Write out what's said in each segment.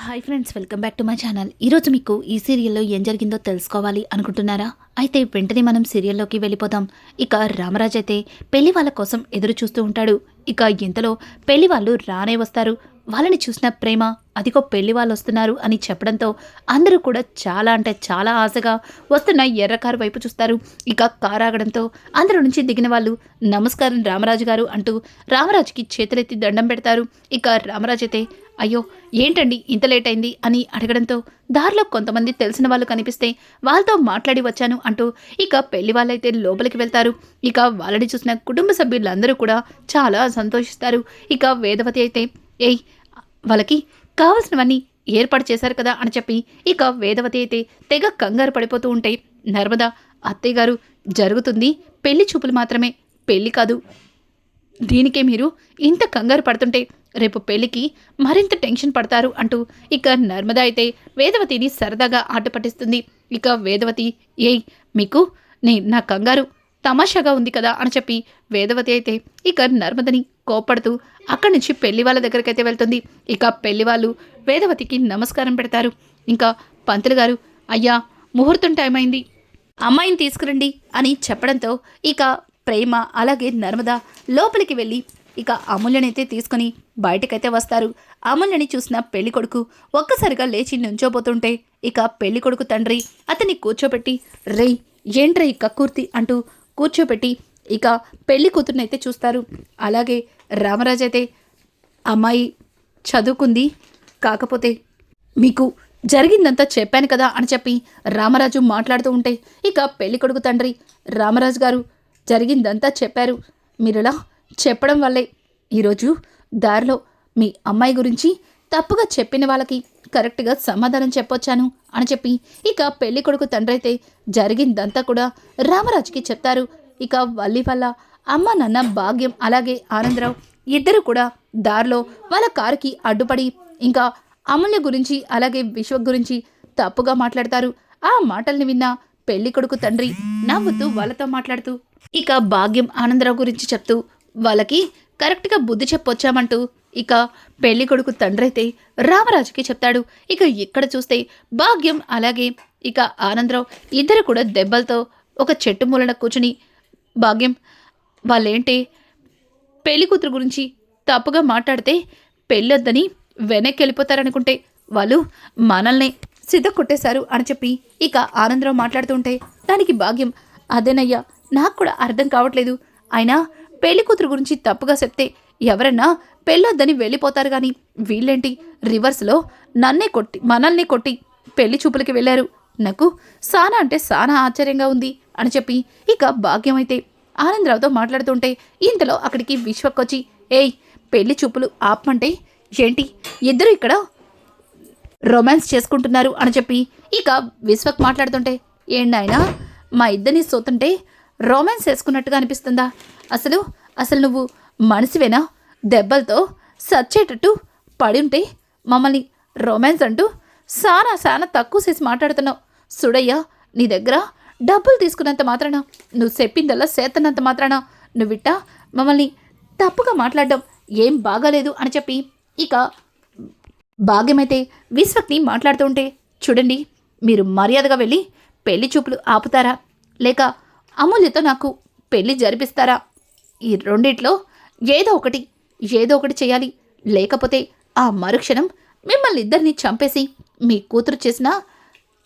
Hi friends, welcome back to my channel. ఈరోజు మీకు ఈ సీరియల్లో ఏం జరిగిందో తెలుసుకోవాలి అనుకుంటున్నారా? అయితే వెంటనే మనం సీరియల్లోకి వెళ్ళిపోదాం. ఇక రామరాజ్ అయితే పెళ్లి వాళ్ళ కోసం ఎదురు చూస్తూ ఉంటాడు. ఇక ఇంతలో పెళ్లి వాళ్ళు రానే వస్తారు. వాళ్ళని చూసిన ప్రేమ అదిగో పెళ్లి వాళ్ళు వస్తున్నారు అని చెప్పడంతో అందరూ కూడా చాలా అంటే చాలా ఆశగా వస్తున్న ఎర్ర కారు వైపు చూస్తారు. ఇక కారు ఆగడంతో అందరూ నుంచి దిగిన వాళ్ళు నమస్కారం రామరాజు గారు అంటూ రామరాజుకి చేతులెత్తి దండం పెడతారు. ఇక రామరాజు అయితే అయ్యో ఏంటండి ఇంత లేట్ అయింది అని అడగడంతో దారిలో కొంతమంది తెలిసిన వాళ్ళు కనిపిస్తే వాళ్ళతో మాట్లాడి వచ్చాను అంటూ ఇక పెళ్లి వాళ్ళైతే లోపలికి వెళ్తారు. ఇక వాళ్ళని చూసిన కుటుంబ సభ్యులందరూ కూడా చాలా సంతోషిస్తారు. ఇక వేదవతి అయితే ఏయ్ వాళ్ళకి కావలసినవన్నీ ఏర్పాటు చేశారు కదా అని చెప్పి ఇక వేదవతి అయితే తెగ కంగారు పడిపోతూ ఉంటే నర్మదా అత్తయ్య గారు జరుగుతుంది పెళ్లి చూపులు మాత్రమే, పెళ్లి కాదు, దీనికే మీరు ఇంత కంగారు పడుతుంటే రేపు పెళ్లికి మరింత టెన్షన్ పడతారు అంటూ ఇక నర్మద అయితే వేదవతిని సరదాగా ఆట పట్టిస్తుంది. ఇక వేదవతి ఏయ్ మీకు నా కంగారు తమాషాగా ఉంది కదా అని చెప్పి వేదవతి అయితే ఇక నర్మదని కోప్పడుతూ అక్కడి నుంచి పెళ్లి వాళ్ళ దగ్గరకైతే వెళ్తుంది. ఇక పెళ్లి వాళ్ళు వేదవతికి నమస్కారం పెడతారు. ఇంకా పంతులు గారు అయ్యా ముహూర్తం టైం అయింది, అమ్మాయిని తీసుకురండి అని చెప్పడంతో ఇక ప్రేమ అలాగే నర్మద లోపలికి వెళ్ళి ఇక అమూల్యనైతే తీసుకుని బయటకైతే వస్తారు. అమూల్యని చూసిన పెళ్లి కొడుకు ఒక్కసారిగా లేచి నుంచోబోతుంటే ఇక పెళ్లి కొడుకు తండ్రి అతన్ని కూర్చోబెట్టి రేయ్ ఏంట్రా ఈ కక్కుర్తి అంటూ కూర్చోబెట్టి ఇక పెళ్లి కూతురునైతే చూస్తారు. అలాగే రామరాజు అయితే అమ్మాయి చదువుకుంది, కాకపోతే మీకు జరిగిందంతా చెప్పాను కదా అని చెప్పి రామరాజు మాట్లాడుతూ ఉంటే ఇక పెళ్లి కొడుకు తండ్రి రామరాజు గారు జరిగిందంతా చెప్పారు, మీరులా చెప్పడం వల్లే ఈరోజు దారిలో మీ అమ్మాయి గురించి తప్పుగా చెప్పిన వాళ్ళకి కరెక్ట్గా సమాధానం చెప్పొచ్చాను అని చెప్పి ఇక పెళ్లి కొడుకు తండ్రి అయితే జరిగిందంతా కూడా రామరాజుకి చెప్తారు. ఇక వల్లి వల్ల అమ్మ నాన్న భాగ్యం అలాగే ఆనందరావు ఇద్దరు కూడా దారిలో వాళ్ళ కారుకి అడ్డుపడి ఇంకా అమూల్య గురించి అలాగే విశ్వ గురించి తప్పుగా మాట్లాడతారు. ఆ మాటల్ని విన్న పెళ్లి కొడుకు తండ్రి నవ్వుతూ వాళ్ళతో మాట్లాడుతూ ఇక భాగ్యం ఆనందరావు గురించి చెప్తూ వాళ్ళకి కరెక్ట్గా బుద్ధి చెప్పొచ్చామంటూ ఇక పెళ్లి కొడుకు తండ్రి అయితే రామరాజుకి చెప్తాడు. ఇక ఇక్కడ చూస్తే భాగ్యం అలాగే ఇక ఆనందరావు ఇద్దరు కూడా దెబ్బలతో ఒక చెట్టు మూలన కూర్చుని భాగ్యం వాళ్ళేంటి పెళ్లి కూతురు గురించి తప్పుగా మాట్లాడితే పెళ్ళొద్దని వెనక్కి వెళ్ళిపోతారనుకుంటే వాళ్ళు మనల్ని సిద్ధ కొట్టేశారు అని చెప్పి ఇక ఆనందరావు మాట్లాడుతుంటే దానికి భాగ్యం అదేనయ్యా నాకు కూడా అర్థం కావట్లేదు, అయినా పెళ్లి కూతురు గురించి తప్పుగా చెప్తే ఎవరన్నా పెళ్ళొద్దని వెళ్ళిపోతారు కానీ వీళ్ళేంటి రివర్స్లో మనల్ని కొట్టి పెళ్లి చూపులకి వెళ్ళారు, నాకు సానా అంటే సానా ఆశ్చర్యంగా ఉంది అని చెప్పి ఇక భాగ్యం అయితే ఆనందరావుతో మాట్లాడుతుంటే ఇంతలో అక్కడికి విశ్వక్కొచ్చి ఏయ్ పెళ్లి చూపులు ఆపమంటే ఏంటి ఇద్దరు ఇక్కడ రొమాన్స్ చేసుకుంటున్నారు అని చెప్పి ఇక విశ్వక్ మాట్లాడుతుంటే ఏండాయనా మా ఇద్దరిని సోతుంటే రొమాన్స్ చేసుకున్నట్టుగా అనిపిస్తుందా, అసలు నువ్వు మనసువేనా, దెబ్బలతో సచ్చేటట్టు పడి ఉంటే మమ్మల్ని రొమాన్స్ అంటూ సానా తక్కువ చేసి మాట్లాడుతున్నావు, సుడయ్యా నీ దగ్గర డబ్బులు తీసుకున్నంత మాత్రాన నువ్వు చెప్పిందల్లా చేతనంత మాత్రాన నువ్విట్టా మమ్మల్ని తప్పుగా మాట్లాడడం ఏం బాగాలేదు అని చెప్పి ఇక భాగ్యమైతే విశ్వక్ని మాట్లాడుతూ ఉంటే చూడండి మీరు మర్యాదగా వెళ్ళి పెళ్లి చూపులు ఆపుతారా లేక అమూల్యతో నాకు పెళ్లి జరిపిస్తారా, ఈ రెండిట్లో ఏదో ఒకటి చేయాలి, లేకపోతే ఆ మరుక్షణం మిమ్మల్ని ఇద్దరిని చంపేసి మీ కూతురు చేసిన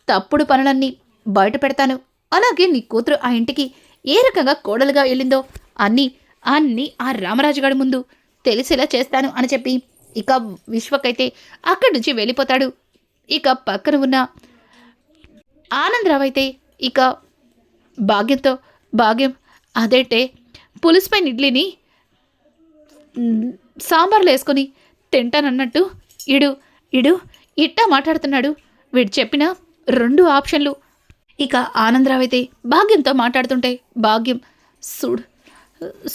తప్పుడు పనులన్నీ బయట పెడతాను, అలాగే నీ కూతురు ఆ ఇంటికి ఏ రకంగా కోడలుగా వెళ్ళిందో అన్నీ ఆ రామరాజుగాడి ముందు తెలిసేలా చేస్తాను అని చెప్పి ఇక విశ్వకైతే అక్కడి నుంచి వెళ్ళిపోతాడు. ఇక పక్కన ఉన్న ఆనందరావు అయితే ఇక భాగ్యం అదేంటే పులుసుపైన ఇడ్లీని సాంబార్లు వేసుకొని తింటానన్నట్టు ఇడు ఇట్టా మాట్లాడుతున్నాడు, వీడు చెప్పిన 2 ఆప్షన్లు. ఇక ఆనందరావు అయితే భాగ్యంతో మాట్లాడుతుంటే భాగ్యం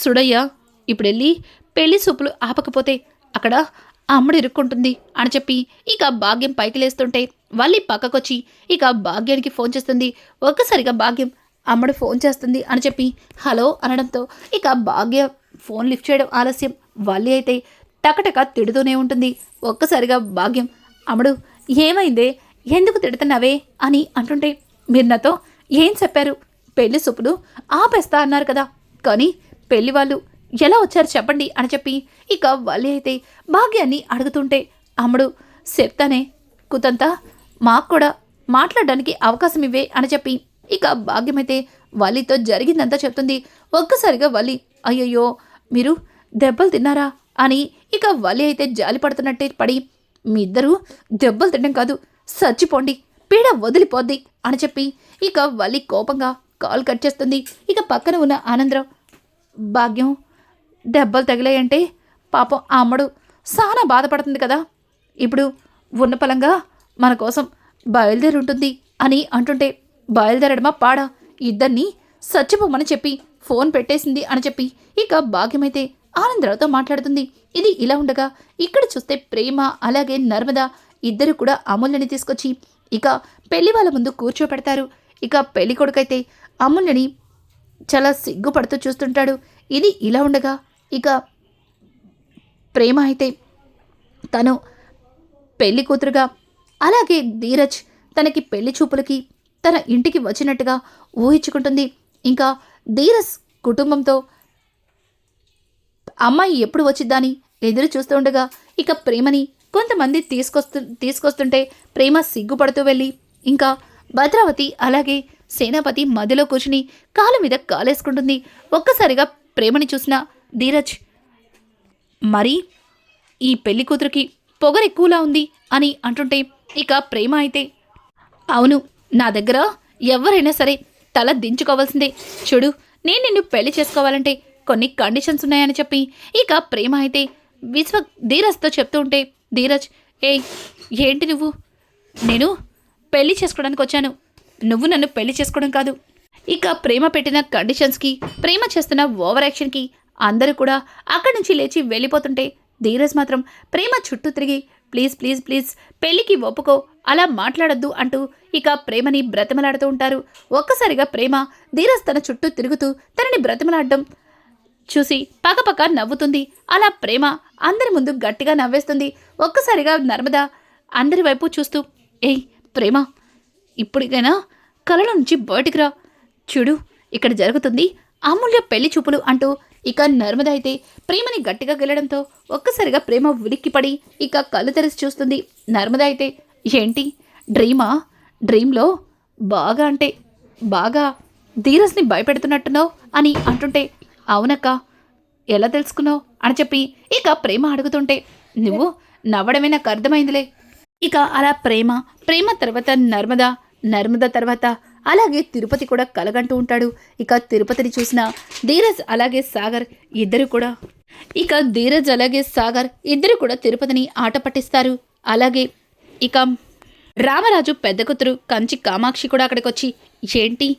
సుడయ్యా ఇప్పుడు వెళ్ళి పెళ్లి సూపులు ఆపకపోతే అక్కడ అమ్మడు ఇరుక్కుంటుంది అని చెప్పి ఇక భాగ్యం పైకి లేస్తుంటే వాళ్ళీ పక్కకొచ్చి ఇక భాగ్యానికి ఫోన్ చేస్తుంది. ఒక్కసారిగా భాగ్యం అమ్మడు ఫోన్ చేస్తుంది అని చెప్పి హలో అనడంతో ఇక భాగ్య ఫోన్ లిఫ్ట్ చేయడం ఆలస్యం. వల్లి అయితే టకటక తిడుతూనే ఉంటుంది. ఒక్కసారిగా భాగ్యం అమ్మడు ఏమైందే, ఎందుకు తిడుతున్నావే అని అంటుంటే, మీరు నాతో ఏం చెప్పారు? పెళ్లి సూపులు ఆపేస్తా అన్నారు కదా, కానీ పెళ్లి వాళ్ళు ఎలా వచ్చారు చెప్పండి అని చెప్పి ఇక వల్లి అయితే భాగ్యాన్ని అడుగుతుంటే, అమ్ముడు చెప్తానే, కుతంతా మాకు కూడా మాట్లాడడానికి అవకాశం ఇవ్వే అని చెప్పి ఇక భాగ్యమైతే వల్లితో జరిగిందంతా చెప్తుంది. ఒక్కసారిగా వల్లి, అయ్యయ్యో మీరు దెబ్బలు తిన్నారా అని ఇక వల్లి అయితే జాలి పడుతున్నట్టే పడి, మీ ఇద్దరూ దెబ్బలు తినడం కాదు, చచ్చిపోండి, పీడ వదిలిపోద్ది అని చెప్పి ఇక వల్లి కోపంగా కాల్ కట్ చేస్తుంది. ఇక పక్కన ఉన్న ఆనందరావు, భాగ్యం దెబ్బలు తగిలాయంటే పాపం ఆ అమ్మడు చాలా బాధపడుతుంది కదా, ఇప్పుడు ఉన్న పలంగా మన కోసం బయలుదేరి ఉంటుంది అని అంటుంటే, బయలుదేరడమా పాడా, ఇద్దరిని చచ్చిపోమని చెప్పి ఫోన్ పెట్టేసింది అని చెప్పి ఇక భాగ్యమైతే ఆనందరావుతో మాట్లాడుతుంది. ఇది ఇలా ఉండగా ఇక్కడ చూస్తే ప్రేమ అలాగే నర్మద ఇద్దరు కూడా అమూల్యని తీసుకొచ్చి ఇక పెళ్లి వాళ్ళ ముందు కూర్చోపెడతారు. ఇక పెళ్లి కొడుకైతే అమూల్యని చాలా సిగ్గుపడుతూ చూస్తుంటాడు. ఇది ఇలా ఉండగా ఇక ప్రేమ అయితే తను పెళ్లి కూతురుగా అలాగే ధీరజ్ తనకి పెళ్లి చూపులకి తన ఇంటికి వచ్చినట్టుగా ఊహించుకుంటుంది. ఇంకా ధీరజ్ కుటుంబంతో అమ్మాయి ఎప్పుడు వచ్చిద్దాని ఎదురు చూస్తూ ఉండగా ఇక ప్రేమని కొంతమంది తీసుకొస్తుంటే ప్రేమ సిగ్గుపడుతూ వెళ్ళి ఇంకా భద్రావతి అలాగే సేనాపతి మధ్యలో కూర్చుని కాలు మీద కాలేసుకుంటుంది. ఒక్కసారిగా ప్రేమని చూసిన ధీరజ్, మరి ఈ పెళ్లి కూతురికి పొగరెక్కువలా ఉంది అని అంటుంటే ఇక ప్రేమ అయితే, అవును, నా దగ్గర ఎవరైనా సరే తల దించుకోవాల్సిందే. చూడు, నేను నిన్ను పెళ్లి చేసుకోవాలంటే కొన్ని కండిషన్స్ ఉన్నాయని చెప్పి ఇక ప్రేమ అయితే ధీరజ్తో చెప్తూ ఉంటే, ధీరజ్, ఏంటి నువ్వు, నేను పెళ్లి చేసుకోవడానికి వచ్చాను, నువ్వు నన్ను పెళ్లి చేసుకోవడం కాదు. ఇక ప్రేమ పెట్టిన కండిషన్స్కి ప్రేమ చేస్తున్న ఓవర్ యాక్షన్కి అందరూ కూడా అక్కడి నుంచి లేచి వెళ్ళిపోతుంటే ధీరజ్ మాత్రం ప్రేమ చుట్టూ తిరిగి, ప్లీజ్ ప్లీజ్ ప్లీజ్ పెళ్లికి ఒప్పుకో, అలా మాట్లాడొద్దు అంటూ ఇక ప్రేమని బ్రతిమలాడుతూ ఉంటారు. ఒక్కసారిగా ప్రేమ ధీరజ్ తన చుట్టూ తిరుగుతూ తనని బ్రతిమలాడడం చూసి పక్కపక్క నవ్వుతుంది. అలా ప్రేమ అందరి ముందు గట్టిగా నవ్వేస్తుంది. ఒక్కసారిగా నర్మద అందరి వైపు చూస్తూ, ప్రేమ, ఇప్పటికైనా కళల నుంచి బయటికి రా, చూడు ఇక్కడ జరుగుతుంది అమూల్య పెళ్లి చూపులు అంటూ ఇక నర్మద అయితే ప్రేమని గట్టిగా గెలడంతో ఒక్కసారిగా ప్రేమ ఉలిక్కిపడి ఇక కళ్ళు తెరిచి చూస్తుంది. నర్మద అయితే, ఏంటి డ్రీమా, డ్రీమ్లో బాగా అంటే బాగా ధీరజ్ని భయపెడుతున్నట్టున్నావు అని అంటుంటే, అవునక్క, ఎలా తెలుసుకున్నావు అని చెప్పి ఇక ప్రేమ అడుగుతుంటే, నువ్వు నవ్వడమే నాకు అర్థమైందిలే. ఇక అలా ప్రేమ తర్వాత నర్మద తర్వాత అలాగే తిరుపతి కూడా కలగంటూ ఉంటాడు. ఇక తిరుపతిని చూసిన ధీరజ్ అలాగే సాగర్ ఇద్దరు కూడా తిరుపతిని ఆట పట్టిస్తారు. అలాగే ఇక రామరాజు పెద్ద కూతురు కంచి కామాక్షి కూడా అక్కడికి వచ్చి, ఏంటి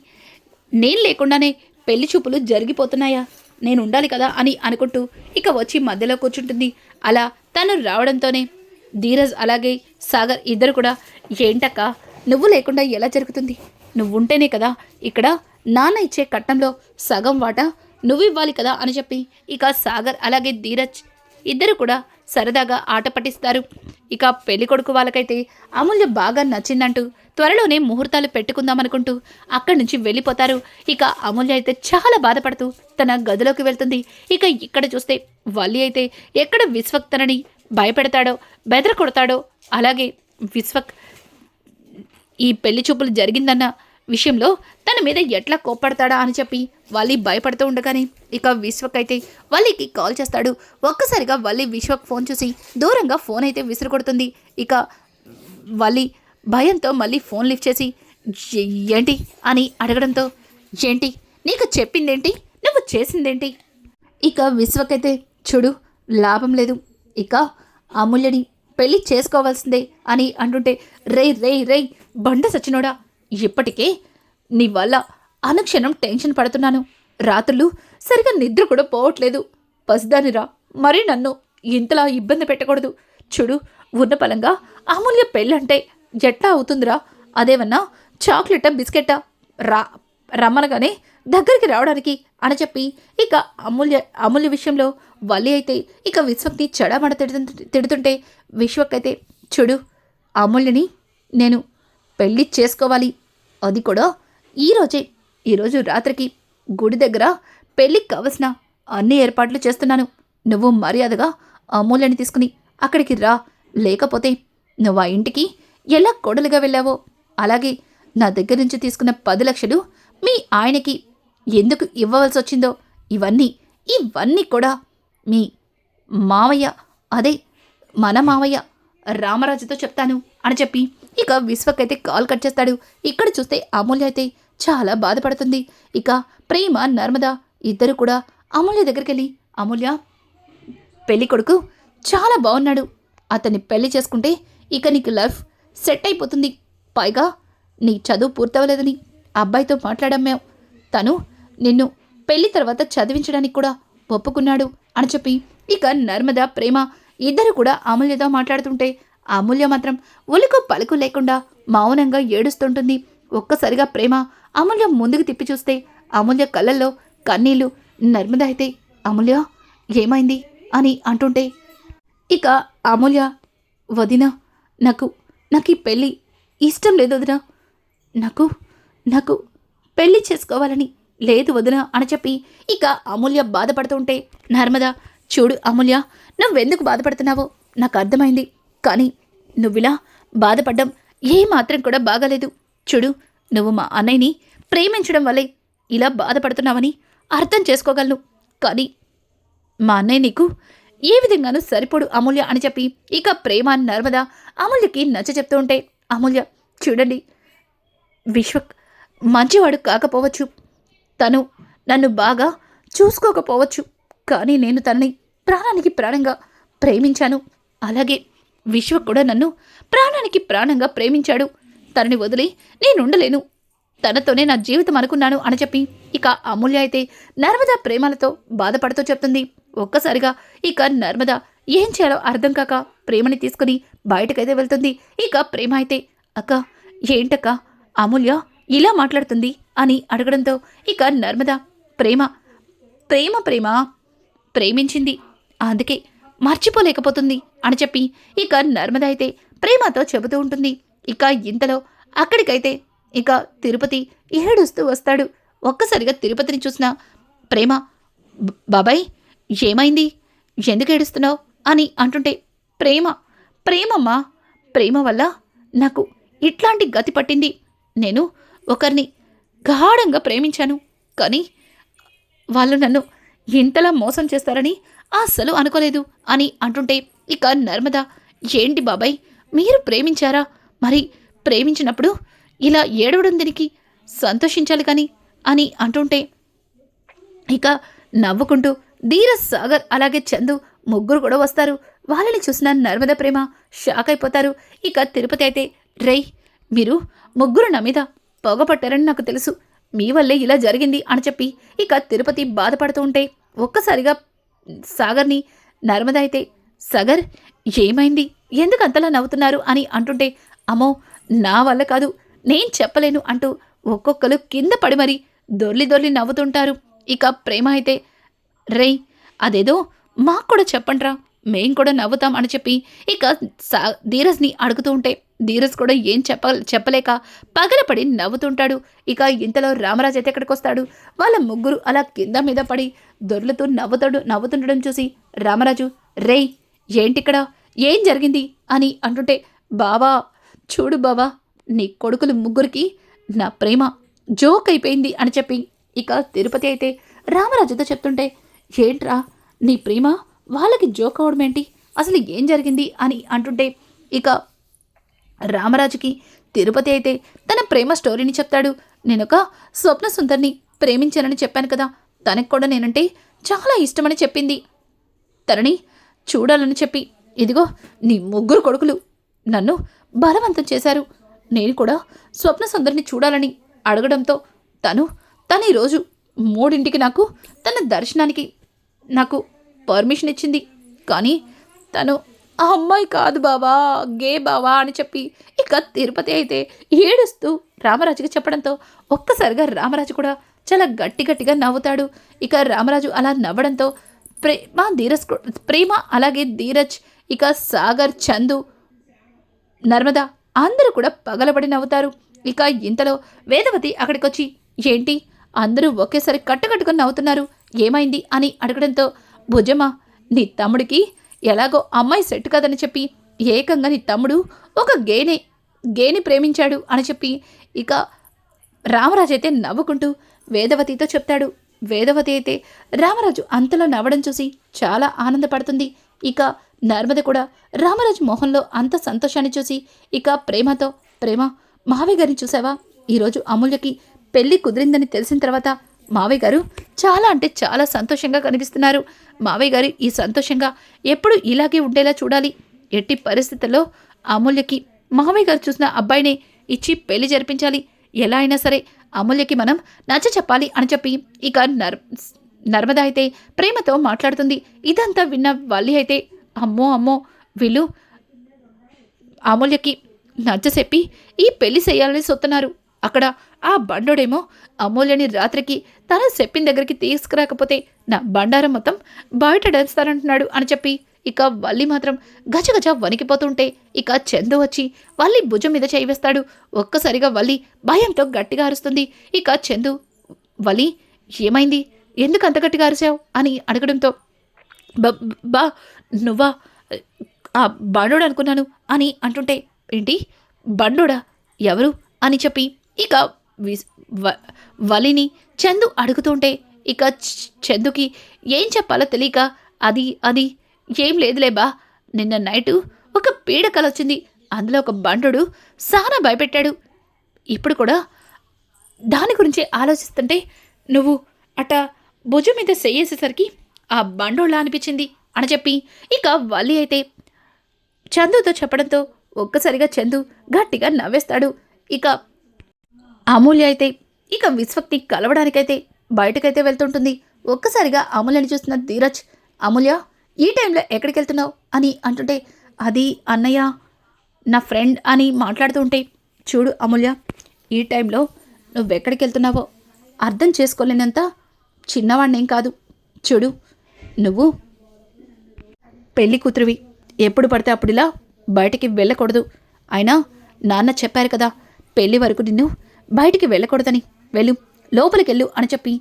నేను లేకుండానే పెళ్లి చూపులు జరిగిపోతున్నాయా, నేను ఉండాలి కదా అని అనుకుంటూ ఇక వచ్చి మధ్యలో కూర్చుంటుంది. అలా తను రావడంతోనే ధీరజ్ అలాగే సాగర్ ఇద్దరు కూడా, ఏంటక్క నువ్వు లేకుండా ఎలా జరుగుతుంది, నువ్వు ఉంటేనే కదా ఇక్కడ నాన్న ఇచ్చే కట్నంలో సగం వాటా నువ్వు ఇవ్వాలి కదా అని చెప్పి ఇక సాగర్ అలాగే ధీరజ్ ఇద్దరు కూడా సరదాగా ఆట పట్టిస్తారు. ఇక పెళ్ళికొడుకు వాళ్ళకైతే అమూల్య బాగా నచ్చిందంటూ త్వరలోనే ముహూర్తాలు పెట్టుకుందామనుకుంటూ అక్కడి నుంచి వెళ్ళిపోతారు. ఇక అమూల్య అయితే చాలా బాధపడుతూ తన గదిలోకి వెళ్తుంది. ఇక ఇక్కడ చూస్తే వల్లి అయితే ఎక్కడ విశ్వక్ తనని భయపెడతాడో బెదర కొడతాడో, అలాగే విశ్వక్ ఈ పెళ్లి చూపులు జరిగిందన్న విషయంలో తన మీద ఎట్లా కోప్పడతాడా అని చెప్పి వల్లి భయపడుతూ ఉండగానే ఇక విశ్వక్ అయితే వల్లికి కాల్ చేస్తాడు. ఒక్కసారిగా వల్లి విశ్వక్ ఫోన్ చూసి దూరంగా ఫోన్ అయితే విసిరు కొడుతుంది. ఇక వల్లి భయంతో మళ్ళీ ఫోన్ లిఫ్ట్ చేసి, ఏంటి అని అడగడంతో, ఏంటి నీకు చెప్పిందేంటి, నువ్వు చేసిందేంటి? ఇక విశ్వక్ అయితే, చూడు లాభం లేదు, ఇక అమూల్యని పెళ్లి చేసుకోవాల్సిందే అని అంటుంటే, రేయ్ బండ సచ్చినోడా, ఇప్పటికే నీ వల్ల అనుక్షణం టెన్షన్ పడుతున్నాను, రాత్రులు సరిగా నిద్ర కూడా పోవట్లేదు, పసిదానిరా, మరీ నన్ను ఇంతలా ఇబ్బంది పెట్టకూడదు. చూడు, ఉన్న పలంగా అమూల్య పెళ్ళంటే ఎట్లా అవుతుందిరా, అదేమన్నా చాక్లెట్టా బిస్కెట్టా, రమ్మనగానే దగ్గరికి రావడానికి అని చెప్పి ఇక అమూల్య విషయంలో వల్లి అయితే ఇక విశ్వక్ని చెడమడ తిడుతుంటే విశ్వక్ అయితే, చూడు అమూల్యని నేను పెళ్లి చేసుకోవాలి, అది కూడా ఈరోజే. ఈరోజు రాత్రికి గుడి దగ్గర పెళ్ళికి కావలసిన అన్ని ఏర్పాట్లు చేస్తున్నాను. నువ్వు మర్యాదగా అమూల్యని తీసుకుని అక్కడికి రా. లేకపోతే నువ్వు ఆ ఇంటికి ఎలా కోడలుగా వెళ్ళావో అలాగే నా దగ్గర నుంచి తీసుకున్న 10 లక్షలు మీ ఆయనకి ఎందుకు ఇవ్వవలసి వచ్చిందో ఇవన్నీ కూడా మీ మావయ్య, అదే మన మావయ్య రామరాజుతో చెప్తాను అని చెప్పి ఇక విశ్వకైతే కాల్ కట్ చేస్తాడు. ఇక్కడ చూస్తే అమూల్య అయితే చాలా బాధపడుతుంది. ఇక ప్రేమ, నర్మద ఇద్దరు కూడా అమూల్య దగ్గరికి వెళ్ళి, అమూల్య, పెళ్లి కొడుకు చాలా బాగున్నాడు, అతన్ని పెళ్లి చేసుకుంటే ఇక నీకు లైఫ్ సెట్ అయిపోతుంది. పైగా నీ చదువు పూర్తవలేదని అబ్బాయితో మాట్లాడాం మేము. తను నిన్ను పెళ్లి తర్వాత చదివించడానికి కూడా ఒప్పుకున్నాడు అని చెప్పి ఇక నర్మద, ప్రేమ ఇద్దరు కూడా అమూల్యతో మాట్లాడుతుంటే అమూల్య మాత్రం ఉలుకు పలుకు లేకుండా మౌనంగా ఏడుస్తుంటుంది. ఒక్కసారిగా ప్రేమ అమూల్య ముందుకు తిప్పి చూస్తే అమూల్య కళ్ళల్లో కన్నీళ్లు. నర్మద అయితే, అమూల్య ఏమైంది అని అంటుంటే ఇక అమూల్య, వదిన, నాకు ఈ పెళ్ళి ఇష్టం లేదు వదిన, నాకు పెళ్లి చేసుకోవాలని లేదు వదిన అని చెప్పి ఇక అమూల్య బాధపడుతుంటే నర్మద, చూడు అమూల్య, నువ్వెందుకు బాధపడుతున్నావో నాకు అర్థమైంది. కానీ నువ్విలా బాధపడ్డం ఏమాత్రం కూడా బాగాలేదు. చూడు, నువ్వు మా అన్నయ్యని ప్రేమించడం వల్లే ఇలా బాధపడుతున్నావని అర్థం చేసుకోగలను. కానీ మా అన్నయ్య నీకు ఏ విధంగానూ సరిపోడు అమూల్య అని చెప్పి ఇక ప్రేమ, నర్మద అమూల్యకి నచ్చ చెప్తూ ఉంటే, అమూల్య చూడండి, విశ్వక్ మంచివాడు కాకపోవచ్చు, తను నన్ను బాగా చూసుకోకపోవచ్చు, కానీ నేను తనని ప్రాణానికి ప్రాణంగా ప్రేమించాను. అలాగే విశ్వక్ కూడా నన్ను ప్రాణానికి ప్రాణంగా ప్రేమించాడు. తనని వదిలి నేనుండలేను, తనతోనే నా జీవితం అనుకున్నాను అని చెప్పి ఇక అమూల్య అయితే నర్మద ప్రేమలతో బాధపడుతూ చెప్తుంది. ఒక్కసారిగా ఇక నర్మద ఏం చేయాలో అర్థం కాక ప్రేమని తీసుకుని బయటకైతే వెళ్తుంది. ఇక ప్రేమ అయితే, అక్క ఏంటక్క అమూల్య ఇలా మాట్లాడుతుంది అని అడగడంతో ఇక నర్మద, ప్రేమ ప్రేమించింది, అందుకే మర్చిపోలేకపోతుంది అని చెప్పి ఇక నర్మద అయితే ప్రేమతో చెబుతూ ఉంటుంది. ఇక ఇంతలో అక్కడికైతే ఇక తిరుపతి ఏడుస్తూ వస్తాడు. ఒక్కసారిగా తిరుపతిని చూసిన ప్రేమ, బాబాయ్ ఏమైంది, ఎందుకు ఏడుస్తున్నావు అని అంటుంటే, ప్రేమమ్మా, ప్రేమ వల్ల నాకు ఇట్లాంటి గతి పట్టింది. నేను ఒకరిని గాఢంగా ప్రేమించాను, కానీ వాళ్ళు నన్ను ఇంతలా మోసం చేస్తారని అస్సలు అనుకోలేదు అని అంటుంటే ఇక నర్మద, ఏంటి బాబాయ్ మీరు ప్రేమించారా, మరి ప్రేమించినప్పుడు ఇలా ఏడవడం దీనికి సంతోషించాలి కానీ అని అంటుంటే ఇక నవ్వుకుంటూ ధీరజ్, సాగర్ అలాగే చందు ముగ్గురు కూడా వస్తారు. వాళ్ళని చూసిన నర్మద, ప్రేమ షాక్ అయిపోతారు. ఇక తిరుపతి అయితే, రేయ్ మీరు ముగ్గురు నా మీద పొగపట్టారని నాకు తెలుసు, మీ వల్లే ఇలా జరిగింది అని చెప్పి ఇక తిరుపతి బాధపడుతూ ఉంటే ఒక్కసారిగా సాగర్ని నర్మద అయితే, సాగర్ ఏమైంది, ఎందుకు అంతలా నవ్వుతున్నారు అని అంటుంటే, అమ్మో నా వల్ల కాదు, నేను చెప్పలేను అంటూ ఒక్కొక్కరు కింద పడి మరి దొర్లి నవ్వుతుంటారు. ఇక ప్రేమ అయితే, రేయ్ అదేదో మాకు కూడా చెప్పండ్రా, మేం కూడా నవ్వుతాం అని చెప్పి ఇక ధీరజ్ని అడుగుతూ ఉంటే ధీరజ్ కూడా ఏం చెప్పలేక పగలపడి నవ్వుతుంటాడు. ఇక ఇంతలో రామరాజు అయితే ఎక్కడికి వస్తాడు. వాళ్ళ ముగ్గురు అలా కింద మీద పడి దొర్లుతూ నవ్వుతుండడం చూసి రామరాజు, రేయ్ ఏంటిక్కడ, ఏం జరిగింది అని అంటుంటే, బావా చూడు బావా, నీ కొడుకులు ముగ్గురికి నా ప్రేమ జోక్ అయిపోయింది అని చెప్పి ఇక తిరుపతి అయితే రామరాజుతో చెప్తుంటే, ఏంట్రా నీ ప్రేమ వాళ్ళకి జోక్ అవడం ఏంటి, అసలు ఏం జరిగింది అని అంటుంటే ఇక రామరాజుకి తిరుపతి అయితే తన ప్రేమ స్టోరీని చెప్తాడు. నేనొక స్వప్న సుందర్ని ప్రేమించానని చెప్పాను కదా, తనకు కూడా నేనంటే చాలా ఇష్టమని చెప్పింది. తనని చూడాలని చెప్పి ఇదిగో నీ ముగ్గురు కొడుకులు నన్ను బలవంతం చేశారు. నేను కూడా స్వప్న సుందరిని చూడాలని అడగడంతో తను ఈరోజు 3ంటికి నాకు తన దర్శనానికి నాకు పర్మిషన్ ఇచ్చింది. కానీ తను ఆ అమ్మాయి కాదు బావా, గే బావా అని చెప్పి ఇక తిరుపతి అయితే ఏడుస్తూ రామరాజుకి చెప్పడంతో ఒక్కసారిగా రామరాజు కూడా చాలా గట్టిగా నవ్వుతాడు. ఇక రామరాజు అలా నవ్వడంతో ప్రేమ అలాగే ధీరజ్, ఇక సాగర్, చందు నర్మద అందరూ కూడా పగలబడి నవ్వుతారు. ఇక ఇంతలో వేదవతి అక్కడికొచ్చి, ఏంటి అందరూ ఒకేసారి కట్టకట్టుకుని నవ్వుతున్నారు, ఏమైంది అని అడగడంతో, భుజమ్మ నీ తమ్ముడికి ఎలాగో అమ్మాయి సెట్ కదని చెప్పి ఏకంగా నీ తమ్ముడు ఒక గేని ప్రేమించాడు అని చెప్పి ఇక రామరాజు అయితే నవ్వుకుంటూ వేదవతితో చెప్తాడు. వేదవతి అయితే రామరాజు అంతలో నవ్వడం చూసి చాలా ఆనందపడుతుంది. ఇక నర్మద కూడా రామరాజు మొహంలో అంత సంతోషాన్ని చూసి ఇక ప్రేమతో, ప్రేమ మావయ్య గారిని చూసావా, ఈరోజు అమూల్యకి పెళ్లి కుదిరిందని తెలిసిన తర్వాత మావయ్య గారు చాలా అంటే చాలా సంతోషంగా కనిపిస్తున్నారు. మావయ్య గారు ఈ సంతోషంగా ఎప్పుడు ఇలాగే ఉండేలా చూడాలి. ఎట్టి పరిస్థితుల్లో అమూల్యకి మావయ్య గారు చూసిన అబ్బాయిని ఇచ్చి పెళ్లి జరిపించాలి. ఎలా అయినా సరే అమూల్యకి మనం నచ్చ చెప్పాలి అని చెప్పి ఇక నర్మద అయితే ప్రేమతో మాట్లాడుతుంది. ఇదంతా విన్న వల్లి అయితే, అమ్మో అమ్మో వీళ్ళు అమూల్యకి నచ్చచెప్పి ఈ పెళ్లి చేయాలని సొత్తున్నారు. అక్కడ ఆ బండోడేమో అమూల్యని రాత్రికి తన చెప్పిన దగ్గరికి తీసుకురాకపోతే నా బండారం మొత్తం బయట డంచుతానంటున్నాడు అని చెప్పి ఇక వల్లి మాత్రం గజగజ వణికిపోతుంటే ఇక చందు వచ్చి వల్లి భుజం మీద చేయి వేస్తాడు. ఒక్కసారిగా వల్లి భయంతో గట్టిగా అరుస్తుంది. ఇక చందు, వల్లి ఏమైంది, ఎందుకు అంత గట్టిగా అరిచావు అని అడగడంతో, బా నువ్వా, ఆ బండోడు అనుకున్నాను అని అంటుంటే, ఏంటి బండోడా, ఎవరు అని చెప్పి ఇక వలిని చందు అడుగుతుంటే ఇక చందుకి ఏం చెప్పాలో తెలియక, అది ఏం లేదులేబా, నిన్న నైటు ఒక పీడకల వచ్చింది, అందులో ఒక బండోడు సానా భయపెట్టాడు. ఇప్పుడు కూడా దాని గురించి ఆలోచిస్తుంటే నువ్వు అట భుజం మీద చెయ్యేసేసరికి ఆ బండోళ్ళ అనిపించింది అని చెప్పి ఇక వల్లి అయితే చందుతో చెప్పడంతో ఒక్కసారిగా చందు గట్టిగా నవ్వేస్తాడు. ఇక అమూల్య అయితే ఇక విశ్వక్తి కలవడానికైతే బయటకైతే వెళ్తుంటుంది. ఒక్కసారిగా అమూల్యని చూస్తున్న ధీరజ్, అమూల్య ఈ టైంలో ఎక్కడికి వెళ్తున్నావు అని అంటుంటే, అది అన్నయ్య నా ఫ్రెండ్ అని మాట్లాడుతూ ఉంటే, చూడు అమూల్య, ఈ టైంలో నువ్వెక్కడికి వెళ్తున్నావో అర్థం చేసుకోలేనంత చిన్నవాడినేం కాదు. చూడు, నువ్వు పెళ్లి కూతురివి, ఎప్పుడు పడితే అప్పుడు ఇలా బయటికి వెళ్ళకూడదు. అయినా నాన్న చెప్పారు కదా, పెళ్లి వరకు నిన్ను బయటికి వెళ్ళకూడదని, వెళ్ళు, లోపలికెళ్ళు అని చెప్పి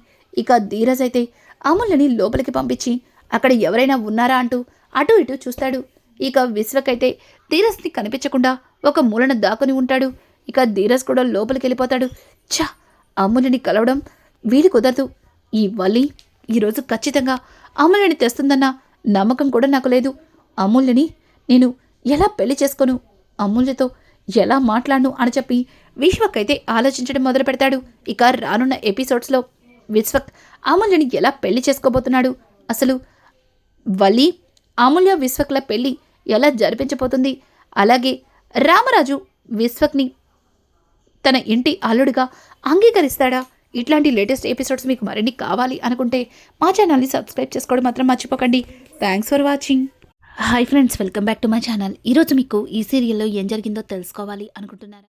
ఇక ధీరజ్ అయితే అమూల్యని లోపలికి పంపించి అక్కడ ఎవరైనా ఉన్నారా అంటూ అటు ఇటు చూస్తాడు. ఇక విశ్వకైతే ధీరజ్ని కనిపించకుండా ఒక మూలన దాక్కుని ఉంటాడు. ఇక ధీరజ్ కూడా లోపలికి వెళ్ళిపోతాడు. ఛా, అమూల్యని కలవడం వీలు కుదరదు. ఈ వల్లి ఈరోజు ఖచ్చితంగా అమూల్యని తెస్తుందన్న నమ్మకం కూడా నాకు లేదు. అమూల్యని నేను ఎలా పెళ్లి చేసుకోను, అమూల్యతో ఎలా మాట్లాడను అని చెప్పి విశ్వక్ అయితే ఆలోచించడం మొదలు పెడతాడు. ఇక రానున్న ఎపిసోడ్స్లో విశ్వక్ అమూల్యని ఎలా పెళ్లి చేసుకోబోతున్నాడు, అసలు వల్లి అమూల్య విశ్వక్ల పెళ్లి ఎలా జరిపించబోతుంది, అలాగే రామరాజు విశ్వక్ని తన ఇంటి అల్లుడిగా అంగీకరిస్తాడా? ఇట్లాంటి లేటెస్ట్ ఎపిసోడ్స్ మీకు మరిన్ని కావాలి అనుకుంటే మా ఛానల్ని సబ్స్క్రైబ్ చేసుకోవడం మాత్రం మర్చిపోకండి. Thanks for watching. Hi friends, welcome back to my channel. ఈరోజు మీకు ఈ సీరియల్లో ఏం జరిగిందో తెలుసుకోవాలి అనుకుంటున్నారా?